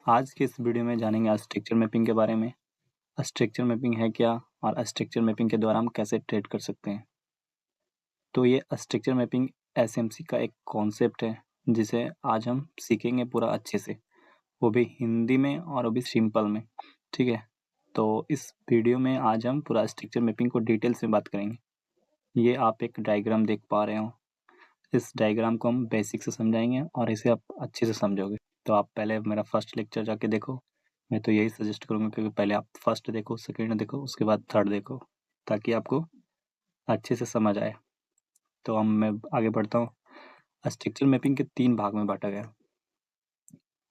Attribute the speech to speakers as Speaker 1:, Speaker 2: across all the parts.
Speaker 1: आज के इस वीडियो में जानेंगे स्ट्रक्चर मैपिंग के बारे में। स्ट्रक्चर मैपिंग है क्या और स्ट्रक्चर मैपिंग के द्वारा हम कैसे ट्रेड कर सकते हैं। तो ये स्ट्रक्चर मैपिंग एसएमसी का एक कॉन्सेप्ट है जिसे आज हम सीखेंगे पूरा अच्छे से, वो भी हिंदी में और वो भी सिंपल में। ठीक है, तो इस वीडियो में आज हम पूरा स्ट्रक्चर मैपिंग को डिटेल से बात करेंगे। ये आप एक डायग्राम देख पा रहे हो, इस डायग्राम को हम बेसिक से समझाएंगे और इसे आप अच्छे से समझोगे। तो आप पहले मेरा फर्स्ट लेक्चर जाके देखो। मैं तो यही सजेस्ट करूँगा कि पहले आप फर्स्ट देखो, सेकंड देखो, उसके बाद थर्ड देखो, ताकि आपको अच्छे से समझ आए। तो अब मैं आगे बढ़ता हूँ। स्ट्रक्चर मैपिंग के 3 भाग में बाँटा गया।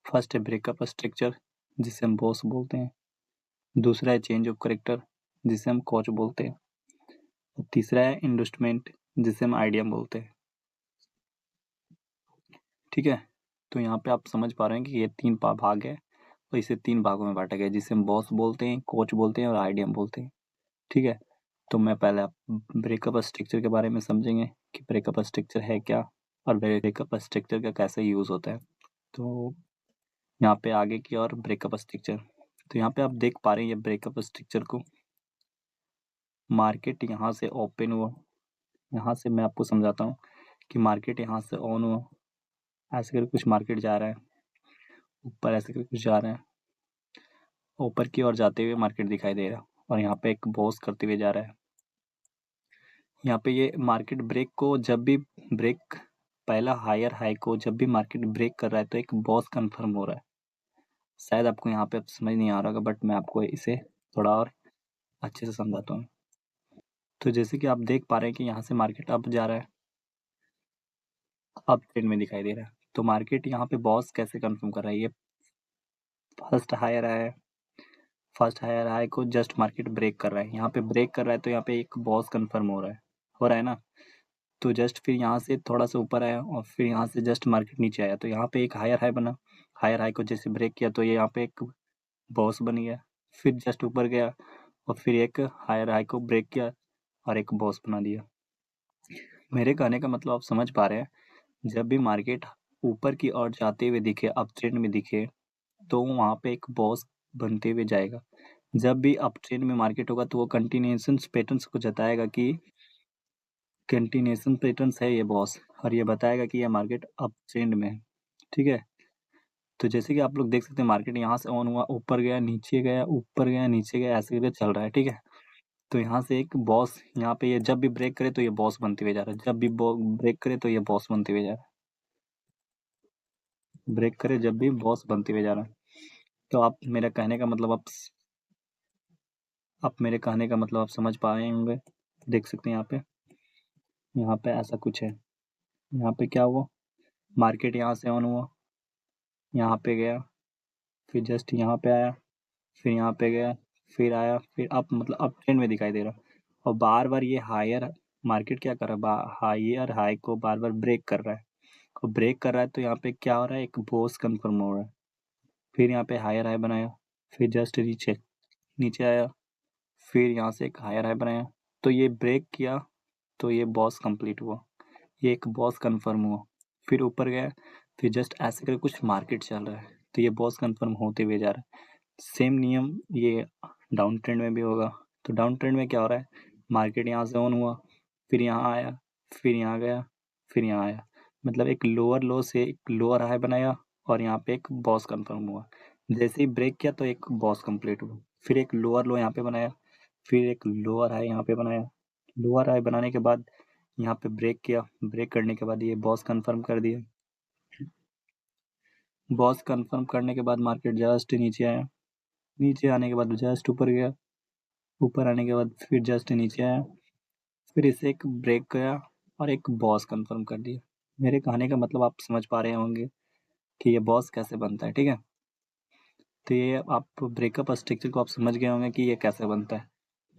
Speaker 1: फर्स्ट है ब्रेकअप स्ट्रक्चर, जिसे हम बॉस बोलते हैं। दूसरा है चेंज ऑफ कैरेक्टर, जिसे हम कोच बोलते हैं। और तीसरा है इंडस्ट्रूमेंट, जिसे हम आइडियम बोलते हैं। ठीक है, तो यहाँ पे आप समझ पा रहे हैं कि ये 3 भाग है और इसे 3 भागों में बाँटा गया है, जिसे हम बॉस बोलते हैं, कोच बोलते हैं और आइडियम बोलते हैं। ठीक है, तो मैं पहले आप ब्रेकअप स्ट्रक्चर के बारे में समझेंगे कि ब्रेकअप स्ट्रक्चर है क्या और ब्रेकअप स्ट्रक्चर का कैसे यूज़ होता है। तो यहाँ पे आगे की और ब्रेकअप स्ट्रक्चर, तो यहाँ पे आप देख पा रहे हैं ये ब्रेकअप स्ट्रक्चर को। मार्केट यहाँ से ओपन हुआ, यहाँ से मैं आपको समझाता हूँ कि मार्केट यहाँ से ऑन हुआ, ऐसे करके कुछ मार्केट जा रहा है ऊपर, ऐसे करके कुछ जा रहा है ऊपर की ओर जाते हुए मार्केट दिखाई दे रहा, और यहाँ पे एक बॉस करते हुए जा रहा है। यहाँ पे ये मार्केट ब्रेक को जब भी ब्रेक पहला हायर हाई को जब भी मार्केट ब्रेक कर रहा है तो एक बॉस कंफर्म हो रहा है। शायद आपको यहाँ पे अब समझ नहीं आ रहा होगा, बट मैं आपको इसे थोड़ा और अच्छे से समझाता हूँ। तो जैसे कि आप देख पा रहे हैं कि यहाँ से मार्केट अप जा रहा है, अप ट्रेंड में दिखाई दे रहा है। तो मार्केट यहाँ पे बॉस कैसे कंफर्म कर रहा है, ये फर्स्ट हायर है, फर्स्ट हायर हाई को जस्ट मार्केट ब्रेक कर रहा है। यहाँ पे ब्रेक कर रहा है तो यहाँ पे एक बॉस कंफर्म हो रहा है ना। तो जस्ट फिर यहाँ से थोड़ा सा ऊपर आया और फिर यहाँ से जस्ट मार्केट नीचे आया, तो यहाँ पे एक हायर हाई बना। हायर हाई को जैसे ब्रेक किया तो ये यहाँ पे एक बॉस बन गया। फिर जस्ट ऊपर गया और फिर एक हायर हाई को ब्रेक किया और एक बॉस बना दिया। मेरे कहने का मतलब आप समझ पा रहे हैं, जब भी मार्केट ऊपर की ओर जाते हुए दिखे, अप ट्रेंड में दिखे, तो वहाँ पे एक बॉस बनते हुए जाएगा। जब भी अप ट्रेंड में मार्केट होगा तो वो कंटिन्यूएशन पैटर्न्स को जताएगा कि कंटिन्यूएशन पैटर्न्स है ये बॉस, और ये बताएगा कि ये मार्केट अप ट्रेंड में है। ठीक है, तो जैसे कि आप लोग देख सकते हैं मार्केट यहाँ से ऑन हुआ, ऊपर गया, नीचे गया, ऊपर गया, नीचे गया, ऐसे करके चल रहा है। ठीक है, तो यहाँ से एक बॉस, यहाँ पे ये जब भी ब्रेक करे तो ये बॉस बनते हुए जा रहा है, जब भी ब्रेक करे तो ये बॉस बनते हुए जा रहा है, ब्रेक करे जब भी बॉस बनते हुए जा रहा है। तो आप मेरा कहने का मतलब आप मेरे कहने का मतलब आप समझ पाए होंगे। देख सकते हैं यहाँ पे ऐसा कुछ है। यहाँ पे क्या हुआ, मार्केट यहाँ से ऑन हुआ, यहाँ पे गया, फिर जस्ट यहाँ पे आया, फिर यहाँ पे गया, फिर आया, फिर अप मतलब अप ट्रेंड में दिखाई दे रहा। और बार बार ये हायर मार्केट क्या कर रहा है, हायर हाई को बार बार ब्रेक कर रहा है। और ब्रेक कर रहा है तो यहाँ पे क्या हो रहा है, एक बॉस कंफर्म हो रहा है। फिर यहाँ पे हायर हाई बनाया, फिर जस्ट नीचे नीचे आया, फिर यहाँ से एक हायर हाई बनाया, तो ये ब्रेक किया तो ये बॉस कंप्लीट हुआ, ये एक बॉस कंफर्म हुआ। फिर ऊपर गया, फिर जस्ट ऐसे करके कुछ मार्केट चल रहा है, तो ये बॉस कंफर्म होते हुए जा रहा है। सेम नियम ये डाउन ट्रेंड में भी होगा। तो डाउन ट्रेंड में क्या हो रहा है, मार्केट यहाँ से ऑन हुआ, फिर यहाँ आया, फिर यहाँ गया, फिर यहाँ आया, मतलब एक लोअर लो से एक लोअर हाई बनाया और यहाँ पे एक बॉस कंफर्म हुआ। जैसे ही ब्रेक किया तो एक बॉस कंप्लीट हुआ, फिर एक लोअर लो यहाँ पे बनाया, फिर एक लोअर हाई यहाँ पे बनाया। लोअर हाई बनाने के बाद यहाँ पे ब्रेक किया, ब्रेक करने के बाद ये बॉस कंफर्म कर दिया। बॉस कंफर्म करने के बाद मार्केट जस्ट नीचे आया, नीचे आने के बाद जस्ट ऊपर गया, ऊपर आने के बाद फिर जस्ट नीचे आया, फिर इसे एक ब्रेक गया और एक बॉस कंफर्म कर दिया। मेरे कहने का मतलब आप समझ पा रहे होंगे कि ये बॉस कैसे बनता है। ठीक है, तो ये आप ब्रेकअप स्ट्रक्चर को आप समझ गए होंगे कि ये कैसे बनता है।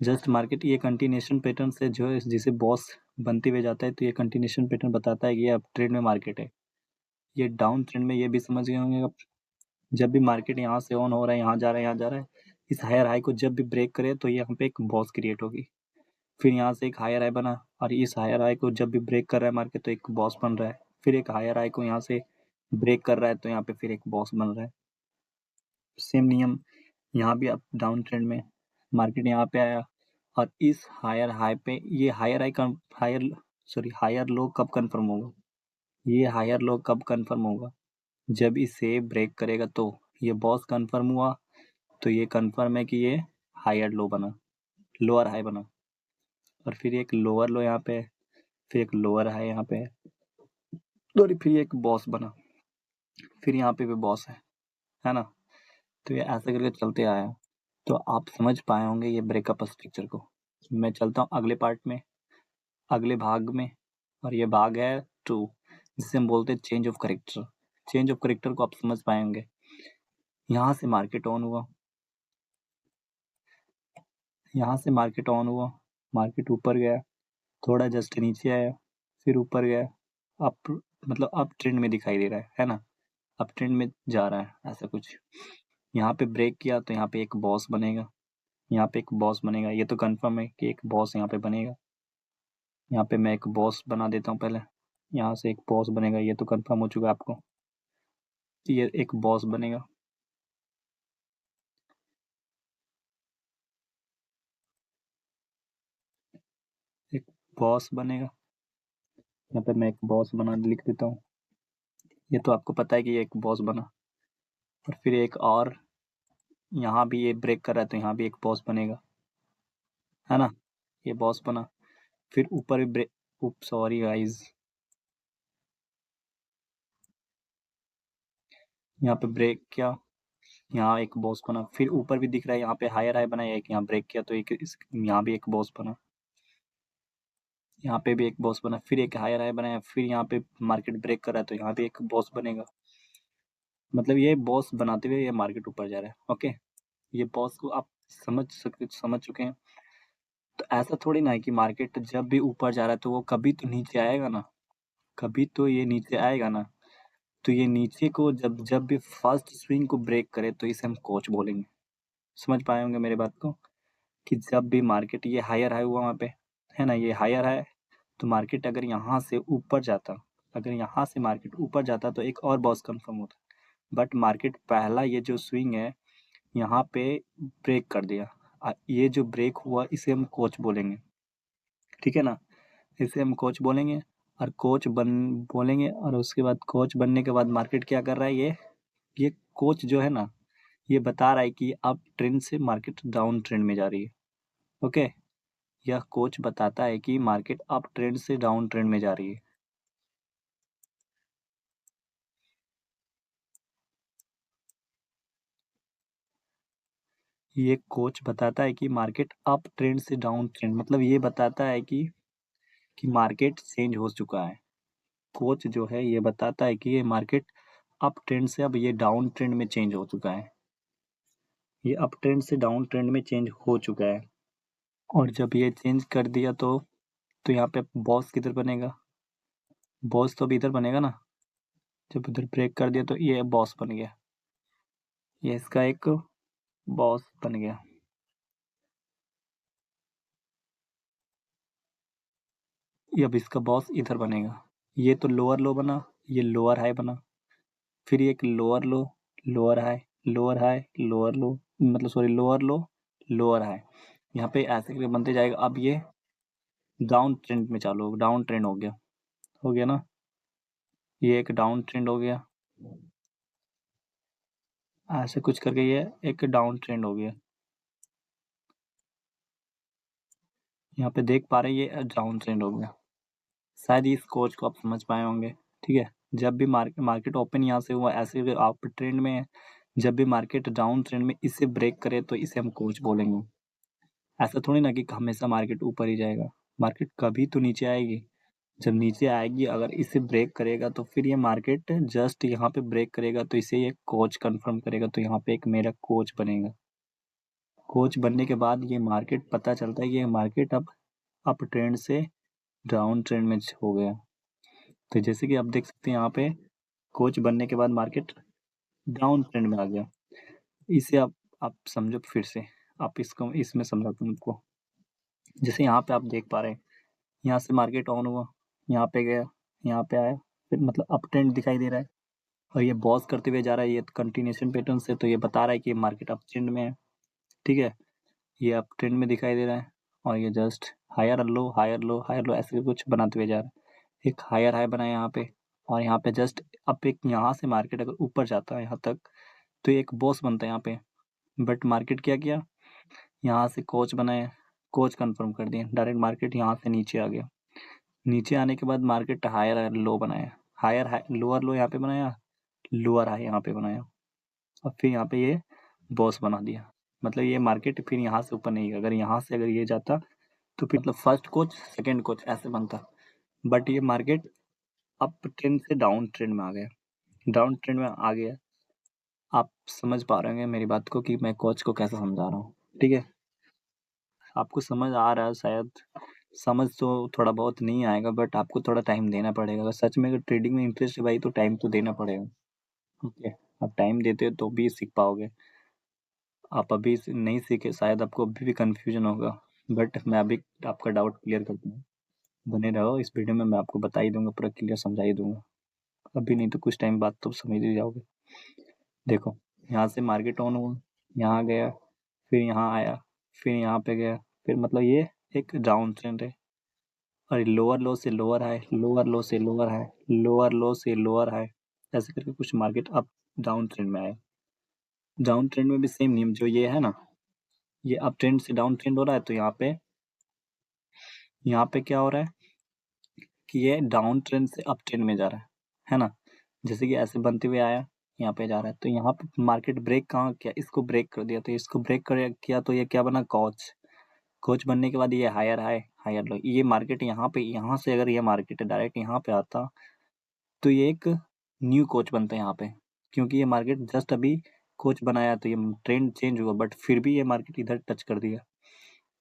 Speaker 1: जस्ट मार्केट ये कंटिन्यूएशन पैटर्न से जो है जिसे बॉस बनते हुए जाता है, तो ये कंटिन्यूएशन पैटर्न बताता है कि ये अप ट्रेंड में मार्केट है। ये डाउन ट्रेंड में ये भी समझ गए होंगे आप, जब भी मार्केट यहाँ से ऑन हो रहा है, यहाँ जा रहा है, यहाँ जा रहा है, इस हायर हाई को जब भी ब्रेक करे तो यहाँ पे एक बॉस क्रिएट होगी। फिर यहाँ से एक हायर हाई बना और इस हायर हाई को जब भी ब्रेक कर रहा है मार्केट तो एक बॉस बन रहा है। फिर एक हायर हाई को यहाँ से ब्रेक कर रहा है तो यहाँ पे फिर एक बॉस बन रहा है। सेम नियम यहाँ भी, अप डाउन ट्रेंड में मार्केट यहाँ पे आया और इस हायर हाई पे ये हायर लो कब कंफर्म होगा? ये हायर लो कब कंफर्म होगा? जब इसे ब्रेक करेगा तो ये बॉस कंफर्म हुआ, तो ये कंफर्म है कि ये हायर लो बना, लोअर हाई बना, और फिर एक लोअर लो यहाँ पे, फिर एक लोअर हाई यहाँ पे, और फिर एक बॉस बना, फिर यहाँ पे भी बॉस है ना? तो ये ऐसे करके चलते आया। तो आप समझ पाए होंगे ये ब्रेकअप स्ट्रक्चर को। मैं चलता हूँ अगले पार्ट में, अगले भाग में, और ये भाग है 2, जिसे हम बोलते हैं change of character. Change of character को आप समझ पाएंगे। यहाँ से मार्केट ऑन हुआ, यहाँ से मार्केट ऑन हुआ, मार्केट ऊपर गया, थोड़ा जस्ट नीचे आया, फिर ऊपर गया, अप मतलब अप ट्रेंड में दिखाई दे रहा है ना? अप ट्रेंड में जा रहा है ऐसा कुछ। यहाँ पे ब्रेक किया तो यहाँ पे एक बॉस बनेगा, यहाँ पे एक बॉस बनेगा, ये तो कंफर्म है कि एक बॉस यहाँ पे बनेगा। यहाँ पे मैं एक बॉस बना देता हूँ पहले, यहाँ से एक बॉस बनेगा, ये तो कंफर्म हो चुका है आपको। ये एक बॉस बनेगा, एक बॉस बनेगा, यहाँ पे मैं एक बॉस बना लिख देता हूँ। ये तो आपको पता है कि ये एक बॉस बना, और फिर एक और यहाँ भी ये ब्रेक कर रहा है तो यहाँ भी एक बॉस बनेगा, है ना? ये बॉस बना, फिर ऊपर भी ब्रेक, सॉरी गाइस, यहाँ पे ब्रेक किया, यहाँ एक बॉस बना, फिर ऊपर भी दिख रहा है यहाँ पे हायर हाई बना, एक यहाँ ब्रेक किया तो एक यहाँ भी एक बॉस बना, यहाँ पे भी एक बॉस बना, फिर एक हायर हाई बनाया, फिर यहाँ पे मार्केट ब्रेक कर रहा है तो यहाँ भी एक बॉस बनेगा। मतलब ये बॉस बनाते हुए ये मार्केट ऊपर जा रहा है। ओके, ये बॉस को आप समझ चुके हैं। तो ऐसा थोड़ी ना है कि मार्केट जब भी ऊपर जा रहा है तो वो कभी तो नीचे आएगा ना, कभी तो ये नीचे आएगा ना। तो ये नीचे को जब जब भी फर्स्ट स्विंग को ब्रेक करे तो इसे हम कोच बोलेंगे। समझ पाए होंगे मेरे बात को, कि जब भी मार्केट ये हायर हाई हुआ वहाँ पे, है ना, ये हायर है, तो मार्केट अगर यहाँ से ऊपर जाता, अगर यहाँ से मार्केट ऊपर जाता तो एक और बॉस कंफर्म होता। बट मार्केट पहला ये जो स्विंग है यहाँ पे ब्रेक कर दिया, ये जो ब्रेक हुआ इसे हम कोच बोलेंगे, ठीक है ना? इसे हम कोच बोलेंगे, और कोच बोलेंगे, और उसके बाद कोच बनने के बाद मार्केट क्या कर रहा है, ये कोच जो है ना, ये बता रहा है कि अब ट्रेंड से मार्केट डाउन ट्रेंड में जा रही है। ओके, यह कोच बताता है कि मार्केट अप ट्रेंड से डाउन ट्रेंड में जा रही है। ये कोच बताता है कि मार्केट अप ट्रेंड से डाउन ट्रेंड, मतलब ये बताता है कि मार्केट चेंज हो चुका है। कोच जो है ये बताता है कि ये मार्केट अप ट्रेंड से अब ये डाउन ट्रेंड में चेंज हो चुका है, ये अप ट्रेंड से डाउन ट्रेंड में चेंज हो चुका है। और जब ये चेंज कर दिया तो यहाँ पे बॉस किधर बनेगा? बॉस तो अभी इधर बनेगा ना। जब इधर ब्रेक कर दिया तो ये बॉस बन गया, ये इसका एक बॉस बन गया। ये अब इसका बॉस इधर बनेगा। ये तो लोअर लो बना, ये लोअर हाई बना, फिर एक lower low, lower high, lower high, lower low, मतलब sorry lower low, lower high, यहाँ पे ऐसे करके बनते जाएगा। अब ये डाउन ट्रेंड में चालू हो, डाउन ट्रेंड हो गया ना? ये एक डाउन ट्रेंड हो गया, ऐसे कुछ करके ये एक डाउन ट्रेंड हो गया। यहाँ पे देख पा रहे हैं ये डाउन ट्रेंड हो गया। शायद इस कोच को आप समझ पाए होंगे। ठीक है, जब भी मार्केट ओपन यहाँ से हुआ ऐसे आप ट्रेंड में है, जब भी मार्केट डाउन ट्रेंड में इसे ब्रेक करे तो इसे हम कोच बोलेंगे। ऐसा थोड़ी ना कि हमेशा मार्केट ऊपर ही जाएगा, मार्केट कभी तो नीचे आएगी। जब नीचे आएगी अगर इसे ब्रेक करेगा तो फिर ये मार्केट जस्ट यहाँ पे ब्रेक करेगा तो इसे ये कोच कंफर्म करेगा, तो यहाँ पे एक मेरा कोच बनेगा। कोच बनने के बाद ये मार्केट पता चलता है कि ये मार्केट अब अप ट्रेंड से डाउन ट्रेंड में हो गया। तो जैसे कि आप देख सकते हैं यहाँ पे कोच बनने के बाद मार्केट डाउन ट्रेंड में आ गया। इसे आप समझो फिर से, आप इसको इसमें समझाता हूँ आपको। जैसे यहाँ पे आप देख पा रहे हैं, यहाँ से मार्केट ऑन हुआ, यहाँ पे गया, यहाँ पे आया, फिर मतलब अप ट्रेंड दिखाई दे रहा है। और ये बॉस करते हुए जा रहा है, ये कंटिन्यूएशन पैटर्न से, तो ये बता रहा है कि मार्केट अप ट्रेंड में है, ठीक है। ये अप ट्रेंड में दिखाई दे रहा है और ये just higher low higher low higher low ऐसे कुछ बनाते हुए जा रहा है। एक हायर हाई बना है यहाँ पे, और यहाँ पे जस्ट अब एक यहाँ से मार्केट अगर ऊपर जाता है यहाँ तक तो ये एक बॉस बनता है यहाँ पे। बट मार्केट क्या किया, यहाँ से कोच बनाया, कोच कंफर्म कर दिया, डायरेक्ट मार्केट यहाँ से नीचे आ गया। नीचे आने के बाद मार्केट हायर हायर लो बनाया, हायर हाई लोअर लो यहाँ पे बनाया, लोअर हाई यहाँ पे बनाया, और फिर यहाँ पे ये बॉस बना दिया। मतलब ये मार्केट फिर यहाँ से ऊपर नहीं, अगर यहाँ से अगर ये जाता तो फिर मतलब फर्स्ट कोच सेकंड कोच ऐसे बनता। बट ये मार्केट अप ट्रेंड से डाउन ट्रेंड में आ गया, डाउन ट्रेंड में आ गया। आप समझ पा रहे होंगे मेरी बात को कि मैं कोच को कैसे समझा रहा हूँ, ठीक है। आपको समझ आ रहा है शायद, समझ तो थोड़ा बहुत नहीं आएगा बट आपको थोड़ा टाइम देना पड़ेगा। अगर सच में अगर ट्रेडिंग में इंटरेस्ट है भाई तो टाइम तो देना पड़ेगा, ओके। आप टाइम देते हो तो भी सीख पाओगे। आप अभी नहीं सीखे, शायद आपको अभी भी कंफ्यूजन होगा, बट मैं अभी आपका डाउट क्लियर करता हूँ। बने रहो इस वीडियो में, मैं आपको बता ही दूंगा, पूरा क्लियर समझा ही दूंगा। अभी नहीं तो कुछ टाइम बाद तो समझ ही जाओगे। देखो यहाँ से मार्केट ऑन हुआ, यहाँ गया, फिर यहाँ आया, फिर यहाँ पे गया, फिर मतलब ये एक डाउन ट्रेंड है। और लोअर लो से लोअर हाई, लोअर लो से लोअर हाई, लोअर लो से लोअर हाई, ऐसे करके कुछ मार्केट अप डाउन ट्रेंड में आया। डाउन ट्रेंड में भी सेम नियम जो ये है ना, ये अप ट्रेंड से डाउन ट्रेंड हो रहा है, तो यहाँ पे क्या हो रहा है कि ये डाउन ट्रेंड से अप ट्रेंड में जा रहा है ना। जैसे कि ऐसे बनते हुए आया, यहाँ पे जा रहा है, तो यहाँ पे मार्केट ब्रेक कहाँ किया, इसको ब्रेक कर दिया, तो इसको ब्रेक कर किया तो ये क्या बना, कोच। कोच बनने के बाद ये हायर हाई हायर लो, ये मार्केट यहाँ पे, यहाँ से अगर ये मार्केट डायरेक्ट यहाँ पे आता तो ये एक न्यू कोच बनता है यहाँ पे, क्योंकि ये मार्केट जस्ट अभी कोच बनाया तो ये ट्रेंड चेंज हुआ, बट फिर भी ये मार्केट इधर टच कर दिया,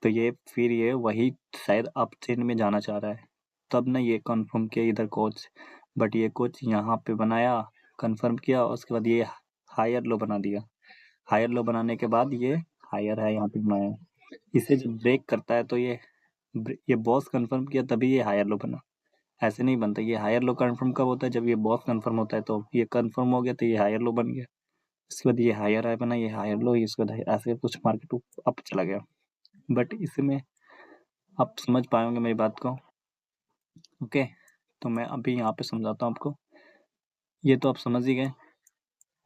Speaker 1: तो ये फिर ये वही शायद अप ट्रेंड में जाना चाह रहा है, तब ना ये कंफर्म किया इधर कोच। बट ये कोच यहाँ पे बनाया, कंफर्म किया, उसके बाद ये हायर लो बना दिया। हायर लो बनाने के बाद ये हायर है यहाँ पे बनाया, इसे जब ब्रेक करता है तो ये बॉस कंफर्म किया तभी ये हायर लो बना, ऐसे नहीं बनता। ये हायर लो कंफर्म कब होता है, जब ये बॉस कंफर्म होता है, तो ये कंफर्म हो गया तो ये हायर लो बन गया, इसके बाद ये हायर हाई बना, ये हायर लो, इसके बाद ऐसे कुछ मार्केट अप चला गया। बट इसमें आप समझ पाएंगे मेरी बात को, ओके। तो मैं अभी यहाँ पे समझाता हूँ आपको। ये तो आप समझ ही गए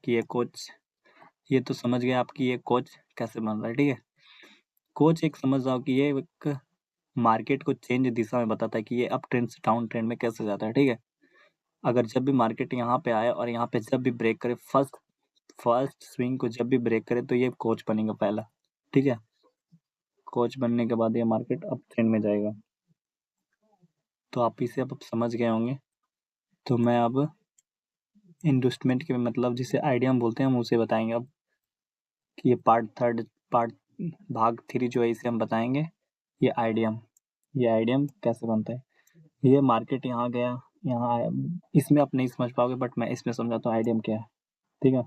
Speaker 1: कि ये कोच, ये तो समझ गए आपकी ये कोच कैसे बन रहा है, ठीक है। कोच एक समझ जाओ कि ये एक मार्केट को चेंज दिशा में बताता है कि ये अप ट्रेंड से डाउन ट्रेंड में कैसे जाता है, ठीक है। अगर जब भी मार्केट यहाँ पे आए और यहाँ पे जब भी ब्रेक करे, फर्स्ट स्विंग को जब भी ब्रेक करे तो ये कोच बनेगा पहला, ठीक है। कोच बनने के बाद ये मार्केट अप ट्रेंड में जाएगा। तो आप इसे अब समझ गए होंगे। तो मैं अब इन्वेस्टमेंट के मतलब जिसे आइडिया हम बोलते हैं हम उसे बताएंगे अब, कि ये पार्ट भाग 3 जो है इसे हम बताएंगे। ये आइडियम कैसे बनता है। ये मार्केट यहाँ गया, यहाँ आया, इसमें आप नहीं समझ पाओगे बट मैं इसमें समझाता हूँ आइडियम क्या है, ठीक है।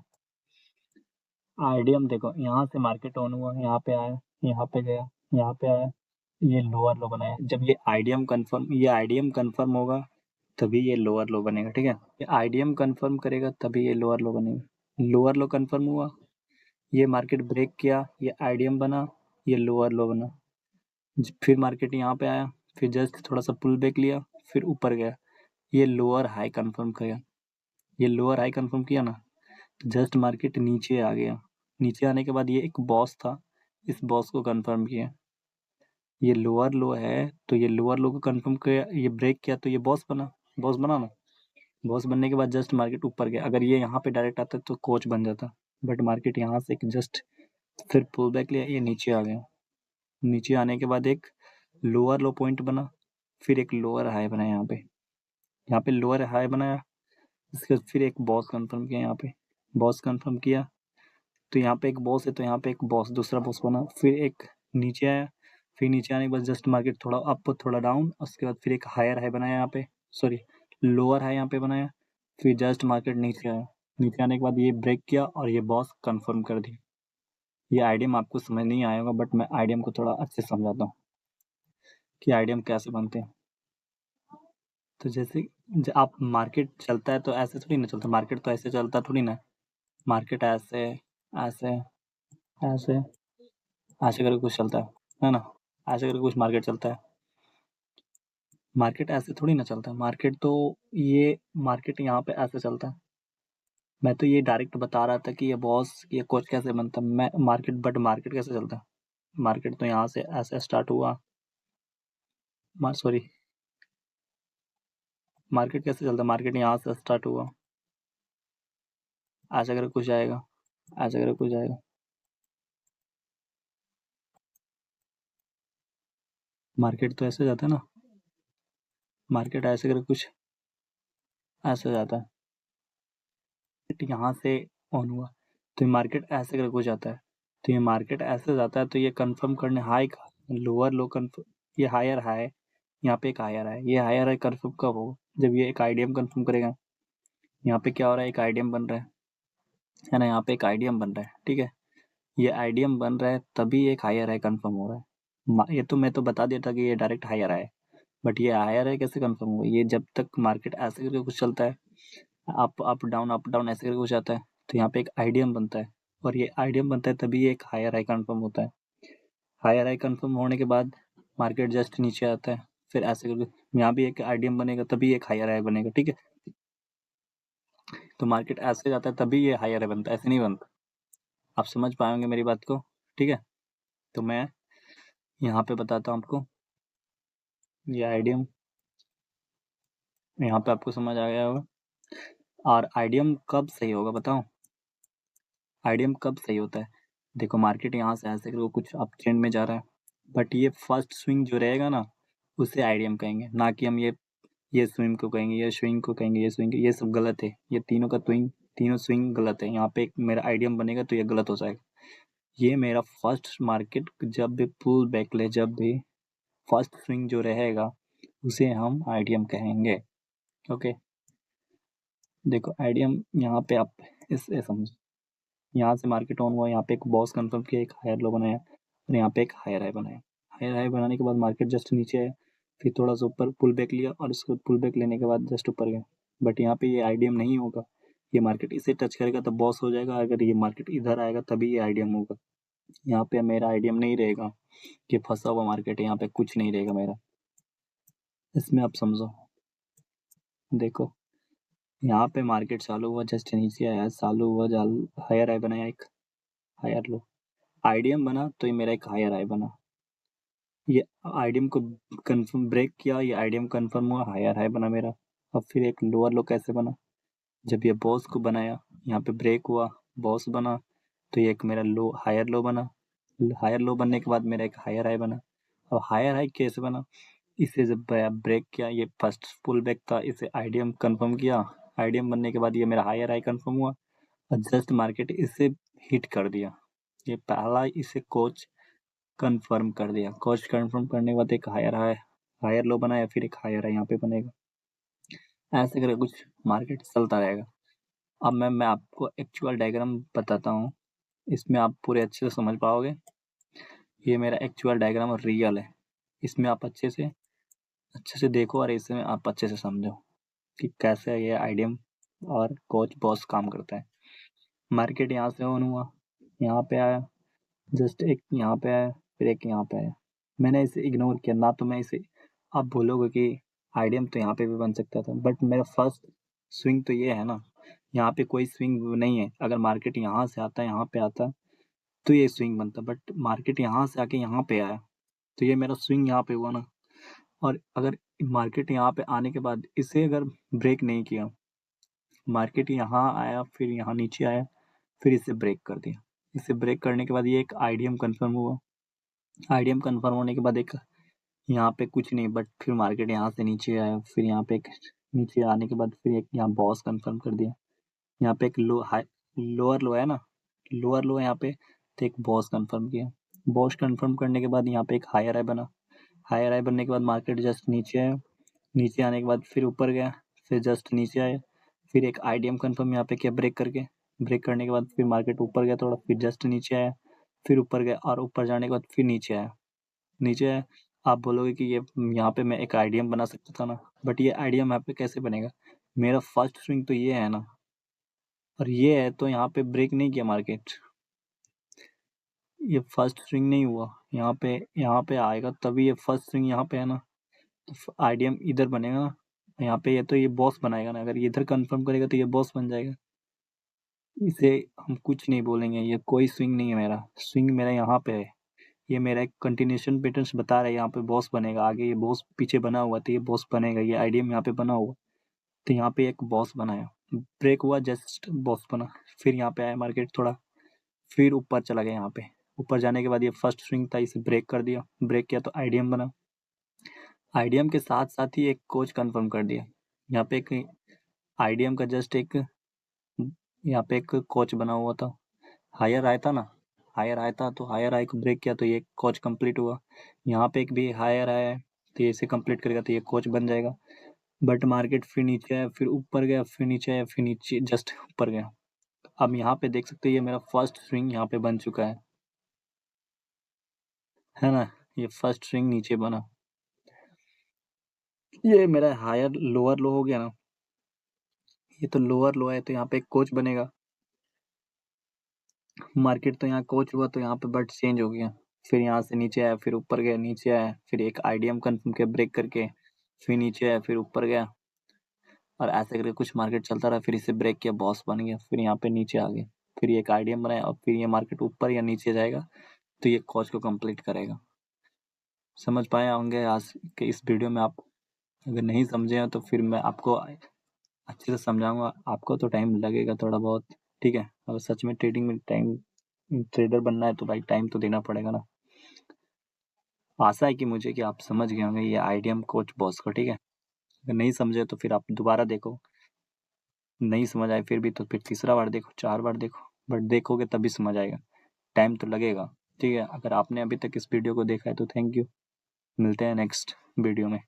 Speaker 1: आइडियम देखो, यहाँ से मार्केट ऑन हुआ, यहाँ पे आया, यहाँ पे गया, यहाँ पे आया, ये लोअर लो बनाया। जब ये आइडियम कंफर्म होगा तभी ये लोअर लो बनेगा, ठीक है। ये आइडियम कंफर्म करेगा तभी ये लोअर लो बनेगा। लोअर लो कंफर्म हुआ, ये मार्केट ब्रेक किया, ये आइडियम बना, ये लोअर लो बना। फिर मार्केट यहाँ पे आया, फिर जस्ट थोड़ा सा पुल बैक लिया, फिर ऊपर गया, ये लोअर हाई कंफर्म किया। ये लोअर हाई कंफर्म किया ना, तो जस्ट मार्केट नीचे आ गया। नीचे आने के बाद ये एक बॉस था, इस बॉस को कंफर्म किया। ये लोअर लो है तो ये लोअर लो को कंफर्म किया, ये ब्रेक किया तो ये बॉस बना ना। बॉस बनने के बाद जस्ट मार्केट ऊपर गया, अगर ये यहाँ पे डायरेक्ट आता तो कोच बन जाता, बट मार्केट यहाँ से जस्ट फिर पुल बैक लिया, ये नीचे आ गया। नीचे आने के बाद एक लोअर लो पॉइंट बना, फिर एक लोअर हाई बना, यहाँ पे लोअर हाई बनाया, इसके बाद फिर एक बॉस कंफर्म किया, यहाँ पे बॉस कंफर्म किया, तो यहाँ पे एक बॉस है तो यहाँ पे एक बॉस दूसरा बॉस बना, फिर एक नीचे आया, फिर नीचे आने के बाद जस्ट मार्केट थोड़ा अप थोड़ा डाउन, उसके बाद फिर एक हायर हाई बनाया, यहाँ पे सॉरी लोअर हाई यहाँ पे बनाया, फिर जस्ट मार्केट नीचे आया। नीचे आने के बाद ये ब्रेक किया और ये बॉस कंफर्म कर दी। ये आइडियम आपको समझ नहीं आया होगा बट मैं आइडियम को थोड़ा अच्छे से समझाता हूँ कि आइडियम कैसे बनते हैं। तो जैसे आप मार्केट चलता है तो ऐसे थोड़ी ना चलता, मार्केट तो ऐसे चलता थोड़ी ना, मार्केट ऐसे ऐसे ऐसे ऐसे करके कुछ चलता है ना, ऐसे करके कुछ मार्केट चलता है। मार्केट ऐसे थोड़ी ना चलता है, मार्केट तो ये मार्केट यहाँ पे ऐसे चलता है। मैं तो ये डायरेक्ट बता रहा था कि ये बॉस ये कोच कैसे बनता है, मैं मार्केट बट मार्केट कैसे चलता है, मार्केट तो यहाँ से ऐसे स्टार्ट हुआ, सॉरी मार्केट कैसे चलता है, मार्केट यहाँ से स्टार्ट हुआ, ऐसे करके कुछ आएगा, ऐसे करके कुछ आएगा, मार्केट तो ऐसे जाता है ना, मार्केट ऐसे करके कुछ ऐसे जाता है, यहाँ से ऑन हुआ तो ये मार्केट ऐसे करके कुछ आता है, तो ये मार्केट ऐसे जाता है, तो ये कंफर्म करने हाई का लोअर लो कंफर्म, ये हायर हाई, यहाँ पे एक हायर है, ये हायर हाई कंफर्म कब होगा, जब ये एक आईडीएम कंफर्म करेगा। यहाँ पे क्या हो रहा है, एक आईडीएम बन रहा है ना, यहाँ पे एक आईडीएम बन रहा है, ठीक है, ये आईडीएम बन रहा है तभी एक हायर हाई कंफर्म हो रहा है। ये तो मैं तो बता दिया था कि ये डायरेक्ट हायर है, बट ये हायर है कैसे कंफर्म हुआ, ये जब तक मार्केट ऐसे करके कुछ चलता है, अप डाउन ऐसे करके कुछ आता है, तो यहाँ पे एक आईडीएम बनता है, और ये आईडीएम बनता है तभी एक हायर हाई कंफर्म होता है। हायर हाई कंफर्म होने के बाद मार्केट जस्ट नीचे आता है, फिर ऐसे करके यहाँ भी एक आईडीएम बनेगा तभी एक हायर हाई बनेगा, ठीक है, तो मार्केट ऐसे जाता है तभी ये हायर हाई बनता है, ऐसे नहीं बनता। आप समझ पाएंगे मेरी बात को, ठीक है, तो मैं यहाँ पे बताता हूँ आपको, ये आईडीएम यहाँ पे आपको समझ आ गया होगा। और आईडीएम कब सही होगा बताओ, आईडीएम कब सही होता है, देखो मार्केट यहाँ से ऐसे करके कुछ अप ट्रेंड में जा रहा है, बट ये फर्स्ट स्विंग जो रहेगा ना उसे आईडीएम कहेंगे, ना कि हम ये स्विंग को कहेंगे, ये स्विंग को कहेंगे, ये स्विंग, ये सब गलत है, ये तीनों का स्विंग, तीनों स्विंग गलत है, यहाँ पे एक मेरा आईडीएम बनेगा तो ये गलत हो जाएगा। ये मेरा फर्स्ट मार्केट जब भी पुल बैक ले, जब भी फर्स्ट स्विंग जो रहेगा उसे हम आईडीएम कहेंगे, ओके। देखो आईडीएम यहाँ पे आप इसे समझो, यहाँ से मार्केट ऑन हुआ, यहाँ पे एक बॉस कंफर्म किया, एक हायर लो बनाया, और यहाँ पे एक हायर हाई बनाया, हायर हाई बनाने के बाद मार्केट जस्ट नीचे आया, फिर थोड़ा सा ऊपर पुल बैक लिया, और उसको पुल बैक लेने के बाद जस्ट ऊपर गया, बट यहाँ पे ये आईडीएम नहीं होगा, ये मार्केट इसे टच करेगा तो बॉस हो जाएगा, अगर ये मार्केट इधर आएगा तभी ये आईडीएम होगा, यहाँ पे मेरा आईडीएम नहीं रहेगा, ये फंसा हुआ मार्केट है, यहाँ पे कुछ नहीं रहेगा मेरा, इसमें आप समझो। देखो यहाँ पे मार्केट चालू हुआ, जस्ट नीचे आया, चालू हुआ, हायर हाई बनाया, एक हायर लो, आईडीएम बना तो ये मेरा एक हायर हाई बना, ये आईडीएम को कंफर्म ब्रेक किया, ये आईडीएम कंफर्म हुआ, हायर हाई बना मेरा। अब फिर एक लोअर लो कैसे बना, जब ये बॉस को बनाया, यहाँ पे ब्रेक हुआ, बॉस बना, तो ये एक मेरा लो हायर लो बना, हायर लो बनने के बाद मेरा एक हायर हाई बना। अब हायर हाई कैसे बना, इसे जब ब्रेक किया, ये फर्स्ट पुल बैक था, इसे आईडीएम कंफर्म किया, आईडीएम बनने के बाद ये मेरा हायर हाई कंफर्म हुआ, और जस्ट मार्केट इसे हिट कर दिया, ये पहला इसे कोच कंफर्म कर दिया, कोच कंफर्म करने के बाद एक हायर लो बनाया, फिर एक हायर है यहाँ पे बनेगा, ऐसे करके कुछ मार्केट चलता रहेगा। अब मैं आपको एक्चुअल डायग्राम बताता हूँ, इसमें आप पूरे अच्छे से समझ पाओगे, ये मेरा एक्चुअल डायग्राम रियल है, इसमें आप अच्छे से देखो, और इसमें आप अच्छे से समझो कि कैसे ये आईडीएम और कोच बॉस काम करता है। मार्केट यहाँ से ऑन हुआ, यहाँ पे आया, जस्ट एक यहाँ पे आया, फिर एक यहाँ पे आया, मैंने इसे इग्नोर किया ना, तो मैं इसे, आप बोलोगे कि आईडीएम तो यहाँ पे भी बन सकता था, बट मेरा फर्स्ट स्विंग तो ये है ना, यहाँ पे कोई स्विंग नहीं है, अगर मार्केट यहाँ से आता यहाँ पे आता तो ये स्विंग बनता, बट मार्केट यहाँ से आके यहाँ पे आया, तो ये मेरा स्विंग यहाँ पे हुआ ना, और अगर मार्केट यहाँ पे आने के बाद इसे अगर ब्रेक नहीं किया, मार्केट यहाँ आया, फिर यहाँ नीचे आया, फिर इसे ब्रेक कर दिया, इसे ब्रेक करने के बाद ये एक आईडीएम कंफर्म हुआ, आईडीएम कंफर्म होने के बाद एक यहाँ पे कुछ नहीं, बट फिर मार्केट यहाँ से नीचे आया, फिर यहाँ पे एक नीचे आने के बाद फिर एक यहाँ बॉस कंफर्म कर दिया, यहाँ पे एक लोअर लो है ना, लोअर लो यहाँ पे, तो एक बॉस कंफर्म किया, बॉस कंफर्म करने के बाद यहाँ पे एक हायर हाई बना, हायर हाई बनने के बाद मार्केट जस्ट नीचे आया, नीचे आने के बाद फिर ऊपर गया, फिर जस्ट नीचे आया, फिर एक आईडीएम कंफर्म यहाँ पे किया ब्रेक करके, ब्रेक करने के बाद फिर मार्केट ऊपर गया थोड़ा, फिर जस्ट नीचे आया, फिर ऊपर गया, और ऊपर जाने के बाद फिर नीचे आया, नीचे आया, आप बोलोगे कि ये यहाँ पे मैं एक आईडीएम बना सकता था ना, बट ये आइडियम यहाँ पे कैसे बनेगा? मेरा फर्स्ट स्विंग तो ये है ना, और ये है, तो यहाँ पे ब्रेक नहीं किया मार्केट, ये फर्स्ट स्विंग नहीं हुआ, यहाँ पे आएगा तभी ये फर्स्ट स्विंग यहाँ पे है ना, तो आइडियम इधर बनेगा ना, यहाँ पे ये तो ये बॉस बनाएगा ना, अगर ये इधर कंफर्म करेगा तो ये बॉस बन जाएगा। इसे हम कुछ नहीं बोलेंगे, ये कोई स्विंग नहीं है, मेरा स्विंग मेरा यहाँ पे है, ये मेरा एक कंटिन्यूएशन पैटर्न्स बता रहा है, यहाँ पे बॉस बनेगा, आगे ये बॉस पीछे बना हुआ तो ये बॉस बनेगा, ये आइडियम यहाँ पे बना हुआ, तो यहाँ पे एक बॉस बनाया, ब्रेक हुआ, जस्ट बॉस बना, फिर यहाँ पे आया मार्केट थोड़ा, फिर ऊपर चला गया, यहाँ पे ऊपर जाने के बाद ये फर्स्ट स्विंग था, इसे ब्रेक कर दिया, ब्रेक किया तो आइडियम बना, आइडियम के साथ साथ ही एक कोच कंफर्म कर दिया, यहाँ पे एक आइडियम का जस्ट एक, यहाँ पे एक कोच बना हुआ था, हायर आया था ना, हायर आया था, तो हायर आए को ब्रेक किया तो ये कोच कंप्लीट हुआ, यहाँ पे एक भी हायर आया है तो ये इसे कंप्लीट करेगा तो ये कोच बन जाएगा, बट मार्केट फिर नीचे आया, फिर ऊपर गया, फिर नीचे आया, फिर नीचे जस्ट ऊपर गया। अब यहाँ पे देख सकते हैं ये मेरा फर्स्ट स्विंग यहाँ पे बन चुका है ना, ये फर्स्ट स्विंग नीचे बना, ये मेरा हायर लोअर लो हो गया ना, ये तो लोअर लो है, तो यहाँ पे एक कोच बनेगा, मार्केट तो यहाँ कोच हुआ तो यहाँ पे बट चेंज हो गया, फिर यहाँ से नीचे आया, फिर ऊपर गया, नीचे आया, फिर एक आइडियम कंफर्म के ब्रेक करके फिर नीचे आया, फिर ऊपर गया, और ऐसे करके कुछ मार्केट चलता रहा, फिर इसे ब्रेक किया, बॉस बन गया, फिर यहाँ पे नीचे आ गया, फिर ये एक आइडियम बनाया, और फिर ये मार्केट ऊपर या नीचे जाएगा तो ये कोच को कंप्लीट करेगा। समझ पाए होंगे आज के इस वीडियो में आप, अगर नहीं समझे हैं तो फिर मैं आपको अच्छे से समझाऊंगा, आपको तो टाइम लगेगा थोड़ा बहुत, ठीक है, अगर सच में ट्रेडिंग में टाइम, ट्रेडर बनना है तो भाई टाइम तो देना पड़ेगा ना। आशा है कि मुझे कि आप समझ गए होंगे ये आइडियम कोच बॉस को, ठीक है, अगर नहीं समझे तो फिर आप दोबारा देखो, नहीं समझ आए फिर भी तो फिर तीसरा बार देखो, 4 बार देखो, बट देखोगे तभी समझ आएगा, टाइम तो लगेगा, ठीक है। अगर आपने अभी तक इस वीडियो को देखा है तो थैंक यू, मिलते हैं नेक्स्ट वीडियो में।